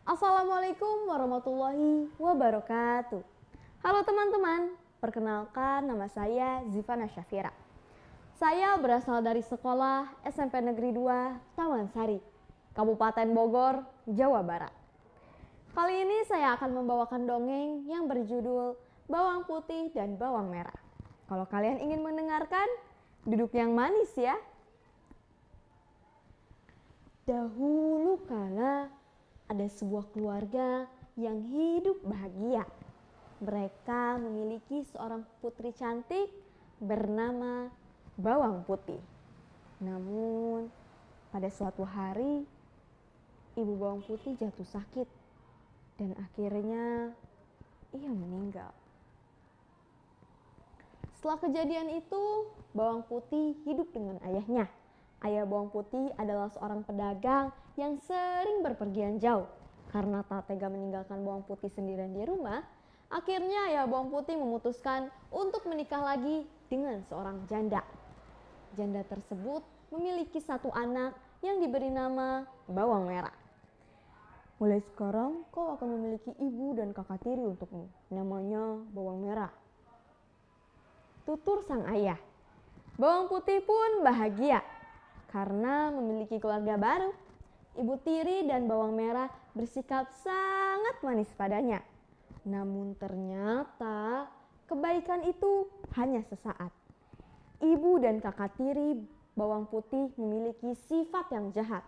Assalamualaikum warahmatullahi wabarakatuh. Halo teman-teman, perkenalkan nama saya Zivana Syafira. Saya berasal dari sekolah SMP Negeri 2 Taman Sari, Kabupaten Bogor, Jawa Barat. Kali ini saya akan membawakan dongeng yang berjudul Bawang Putih dan Bawang Merah. Kalau kalian ingin mendengarkan, duduk yang manis ya. Dahulu kala ada sebuah keluarga yang hidup bahagia. Mereka memiliki seorang putri cantik bernama Bawang Putih. Namun pada suatu hari ibu Bawang Putih jatuh sakit dan akhirnya ia meninggal. Setelah kejadian itu, Bawang Putih hidup dengan ayahnya. Ayah Bawang Putih adalah seorang pedagang yang sering berpergian jauh. Karena tak tega meninggalkan Bawang Putih sendirian di rumah, akhirnya ayah Bawang Putih memutuskan untuk menikah lagi dengan seorang janda. Janda tersebut memiliki satu anak yang diberi nama Bawang Merah. Mulai sekarang kau akan memiliki ibu dan kakak tiri untukmu, namanya Bawang Merah, tutur sang ayah. Bawang Putih pun bahagia karena memiliki keluarga baru. Ibu tiri dan Bawang Merah bersikap sangat manis padanya. Namun ternyata kebaikan itu hanya sesaat. Ibu dan kakak tiri Bawang Putih memiliki sifat yang jahat.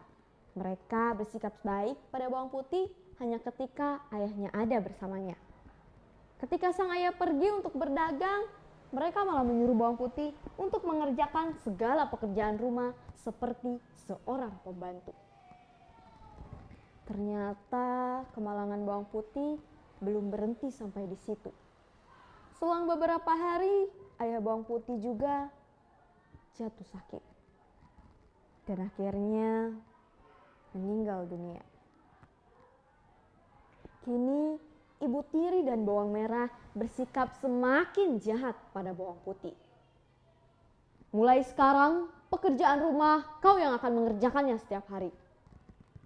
Mereka bersikap baik pada Bawang Putih hanya ketika ayahnya ada bersamanya. Ketika sang ayah pergi untuk berdagang, mereka malah menyuruh Bawang Putih untuk mengerjakan segala pekerjaan rumah seperti seorang pembantu. Ternyata kemalangan Bawang Putih belum berhenti sampai di situ. Selang beberapa hari, ayah Bawang Putih juga jatuh sakit dan akhirnya meninggal dunia. Kini ibu tiri dan Bawang Merah bersikap semakin jahat pada Bawang Putih. Mulai sekarang, pekerjaan rumah kau yang akan mengerjakannya setiap hari,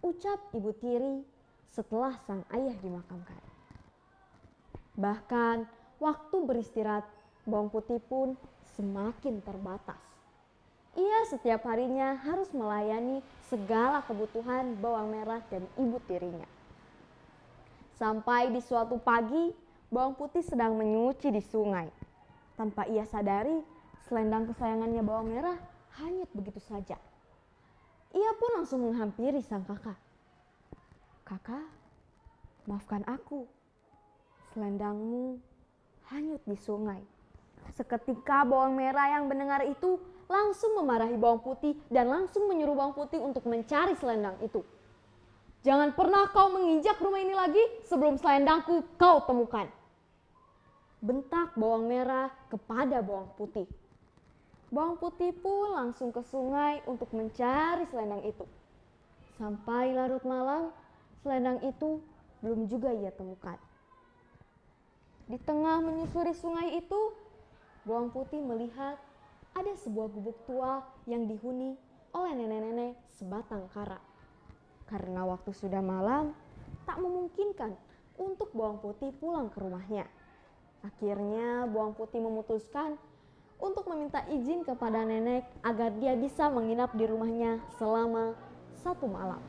ucap ibu tiri setelah sang ayah dimakamkan. Bahkan waktu beristirahat Bawang Putih pun semakin terbatas. Ia setiap harinya harus melayani segala kebutuhan Bawang Merah dan ibu tirinya. Sampai di suatu pagi, Bawang Putih sedang menyuci di sungai. Tanpa ia sadari, selendang kesayangannya Bawang Merah hanyut begitu saja. Ia pun langsung menghampiri sang kakak. Kakak, maafkan aku. Selendangmu hanyut di sungai. Seketika Bawang Merah yang mendengar itu langsung memarahi Bawang Putih dan langsung menyuruh Bawang Putih untuk mencari selendang itu. Jangan pernah kau menginjak rumah ini lagi sebelum selendangku kau temukan, bentak Bawang Merah kepada Bawang Putih. Bawang Putih pun langsung ke sungai untuk mencari selendang itu. Sampai larut malam, selendang itu belum juga ia temukan. Di tengah menyusuri sungai itu, Bawang Putih melihat ada sebuah gubuk tua yang dihuni oleh nenek-nenek sebatang kara. Karena waktu sudah malam, tak memungkinkan untuk Bawang Putih pulang ke rumahnya. Akhirnya Bawang Putih memutuskan untuk meminta izin kepada nenek agar dia bisa menginap di rumahnya selama 1 malam.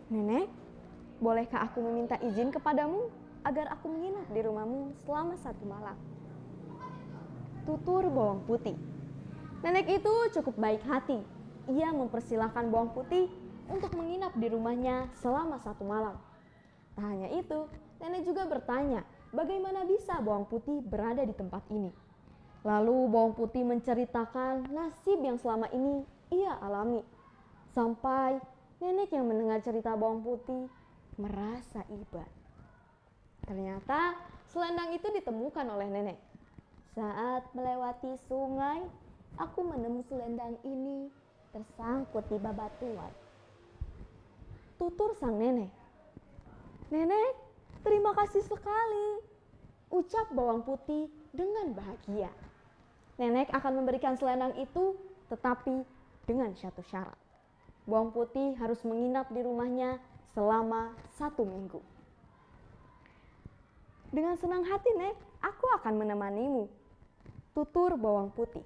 Nenek, bolehkah aku meminta izin kepadamu agar aku menginap di rumahmu selama 1 malam? Tutur Bawang Putih. Nenek itu cukup baik hati. Ia mempersilahkan Bawang Putih untuk menginap di rumahnya selama 1 malam. Tak hanya itu, nenek juga bertanya bagaimana bisa Bawang Putih berada di tempat ini. Lalu Bawang Putih menceritakan nasib yang selama ini ia alami. Sampai nenek yang mendengar cerita Bawang Putih merasa iba. Ternyata selendang itu ditemukan oleh nenek. Saat melewati sungai, aku menemukan selendang ini tersangkut di babatuan, tutur sang nenek. Nenek, terima kasih sekali, ucap Bawang Putih dengan bahagia. Nenek akan memberikan selendang itu, tetapi dengan satu syarat. Bawang Putih harus menginap di rumahnya selama 1 minggu. Dengan senang hati, Nek, aku akan menemanimu, tutur bawang putih.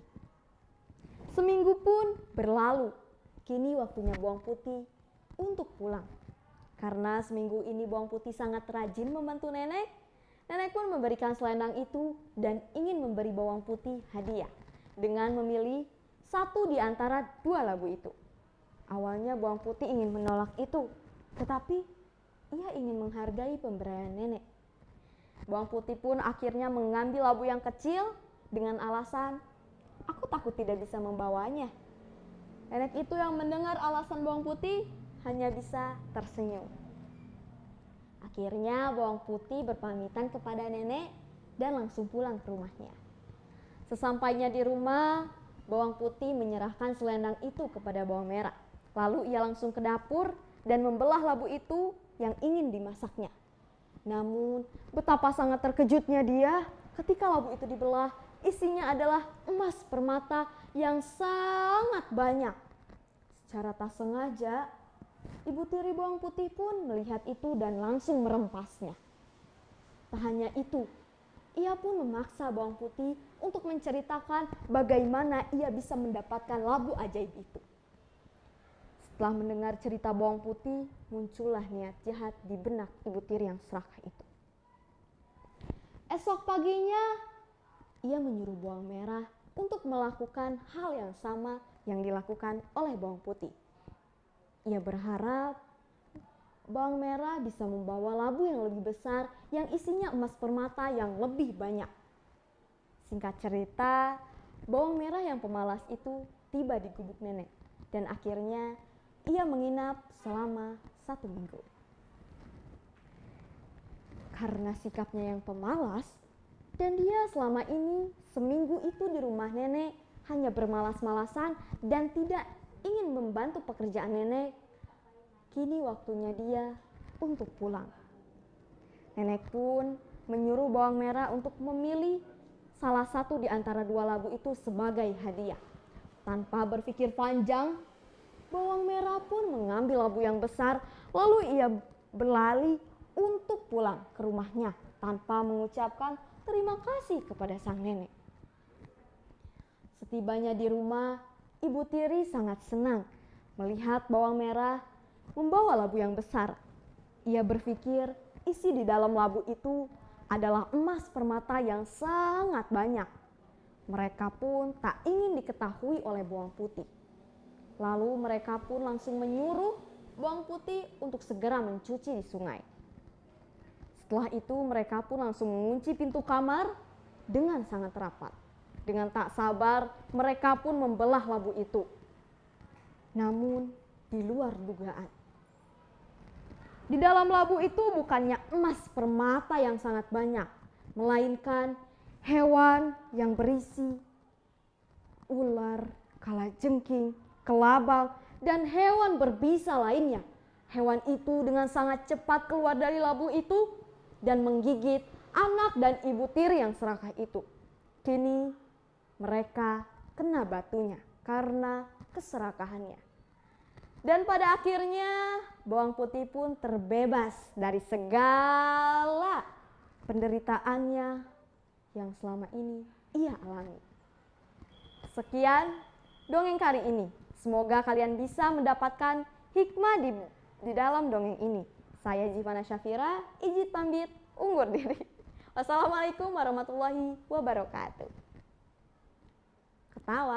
Seminggu pun berlalu, kini waktunya bawang putih untuk pulang. Karena seminggu ini bawang putih sangat rajin membantu nenek, nenek pun memberikan selendang itu dan ingin memberi bawang putih hadiah dengan memilih satu di antara 2 labu itu. Awalnya bawang putih ingin menolak itu, tetapi ia ingin menghargai pemberian nenek. Bawang putih pun akhirnya mengambil labu yang kecil dengan alasan, "Aku takut tidak bisa membawanya." Nenek itu yang mendengar alasan bawang putih hanya bisa tersenyum. Akhirnya bawang putih berpamitan kepada nenek dan langsung pulang ke rumahnya. Sesampainya di rumah, bawang putih menyerahkan selendang itu kepada bawang merah. Lalu ia langsung ke dapur dan membelah labu itu yang ingin dimasaknya. Namun betapa sangat terkejutnya dia ketika labu itu dibelah, isinya adalah emas permata yang sangat banyak. Secara tak sengaja, ibu tiri bawang putih pun melihat itu dan langsung merempasnya. Tak hanya itu, ia pun memaksa bawang putih untuk menceritakan bagaimana ia bisa mendapatkan labu ajaib itu. Setelah mendengar cerita bawang putih, muncullah niat jahat di benak ibu tiri yang serakah itu. Esok paginya, ia menyuruh bawang merah untuk melakukan hal yang sama yang dilakukan oleh bawang putih. Ia berharap bawang merah bisa membawa labu yang lebih besar yang isinya emas permata yang lebih banyak. Singkat cerita, bawang merah yang pemalas itu tiba di gubuk nenek dan akhirnya ia menginap selama 1 minggu. Karena sikapnya yang pemalas dan dia selama ini seminggu itu di rumah nenek hanya bermalas-malasan dan tidak ingin membantu pekerjaan nenek, kini waktunya dia untuk pulang. Nenek pun menyuruh bawang merah untuk memilih salah satu di antara 2 labu itu sebagai hadiah. Tanpa berpikir panjang, bawang merah pun mengambil labu yang besar, lalu ia berlari untuk pulang ke rumahnya tanpa mengucapkan terima kasih kepada sang nenek. Setibanya di rumah, ibu tiri sangat senang melihat bawang merah membawa labu yang besar. Ia berpikir isi di dalam labu itu adalah emas permata yang sangat banyak. Mereka pun tak ingin diketahui oleh bawang putih. Lalu mereka pun langsung menyuruh bawang putih untuk segera mencuci di sungai. Setelah itu mereka pun langsung mengunci pintu kamar dengan sangat rapat. Dengan tak sabar mereka pun membelah labu itu. Namun di luar dugaan. Di dalam labu itu bukannya emas permata yang sangat banyak, melainkan hewan yang berisi ular, kalajengking, kelabang, dan hewan berbisa lainnya. Hewan itu dengan sangat cepat keluar dari labu itu dan menggigit anak dan ibu tiri yang serakah itu. Kini mereka kena batunya karena keserakahannya. Dan pada akhirnya bawang putih pun terbebas dari segala penderitaannya yang selama ini ia alami. Sekian dongeng kali ini. Semoga kalian bisa mendapatkan hikmah di dalam dongeng ini. Saya Jivana Syafira, izin pamit, undur diri. Wassalamualaikum warahmatullahi wabarakatuh. Ketawa.